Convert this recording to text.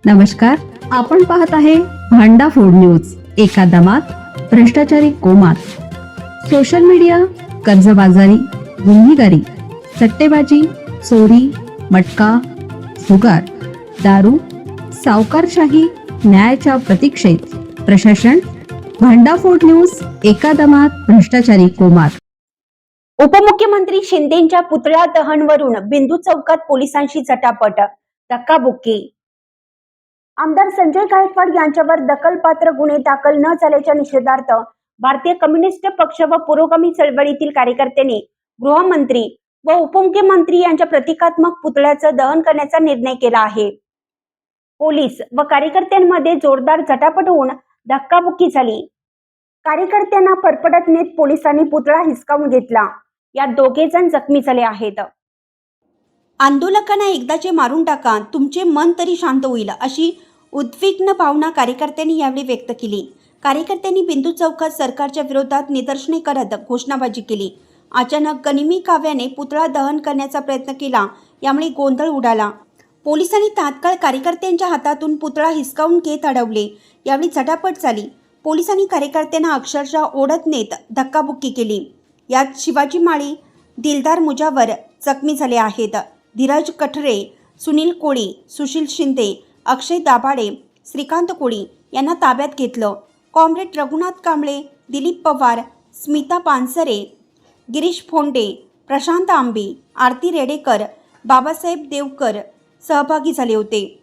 नमस्कार, आपण पाहत आहे भांडा फोड न्यूज. एका दमात भ्रष्टाचारी कोमात. सोशल मीडिया, कर्जबाजारी, गुन्हेगारी, सट्टेबाजी, चोरी, मटका, जुगार, दारू, सावकारशाही, न्यायाच्या प्रतीक्षेत प्रशासन. भांडाफोड न्यूज. एका दमात भ्रष्टाचारी कोमात. उपमुख्यमंत्री शिंदेंच्या पुतळा दहनवरून बिंदू चौकात पोलिसांशी झटापट, धक्काबुक्की. आमदार संजय गायकवाड यांच्यावर दखलपात्र गुन्हे दाखल न झाल्याच्या निषेधार्थ भारतीय कम्युनिस्ट पक्ष व पुरोगामी चळवळीतील कार्यकर्त्यांनी गृहमंत्री व उपमुख्यमंत्री यांच्या प्रतिकात्मक पुतळ्याचं दहन करण्याचा निर्णय केला आहे. पोलीस व कार्यकर्त्यांमध्ये जोरदार झटापट होऊन धक्काबुक्की झाली. कार्यकर्त्यांना फरफटत नेत पोलिसांनी पुतळा हिसकावून घेतला. यात 2 जण जखमी झाले आहेत. आंदोलकांना एकदाचे मारून टाका, तुमचे मन तरी शांत होईल, अशी उद्विग्न भावना कार्यकर्त्यांनी यावेळी व्यक्त केली. कार्यकर्त्यांनी बिंदू चौकात सरकारच्या विरोधात निदर्शने करत घोषणाबाजी केली. अचानक गनिमी काव्याने पुतळा दहन करण्याचा प्रयत्न केला. यामुळे गोंधळ उडाला. पोलिसांनी तात्काळ कार्यकर्त्यांच्या हातातून पुतळा हिसकावून घेत अडवले. यावेळी झटापट झाली. पोलिसांनी कार्यकर्त्यांना अक्षरशः ओढत नेत धक्काबुक्की केली. यात शिवाजी माळी, दिलदार मुजावर जखमी झाले आहेत. धीरज कठरे, सुनील कोळी, सुशील शिंदे, अक्षय दाभाडे, श्रीकांत कोळी यांना ताब्यात घेतलं. कॉम्रेड रघुनाथ कांबळे, दिलीप पवार, स्मिता पानसरे, गिरीश फोंडे, प्रशांत आंबी, आरती रेडेकर, बाबासाहेब देवकर सहभागी झाले होते.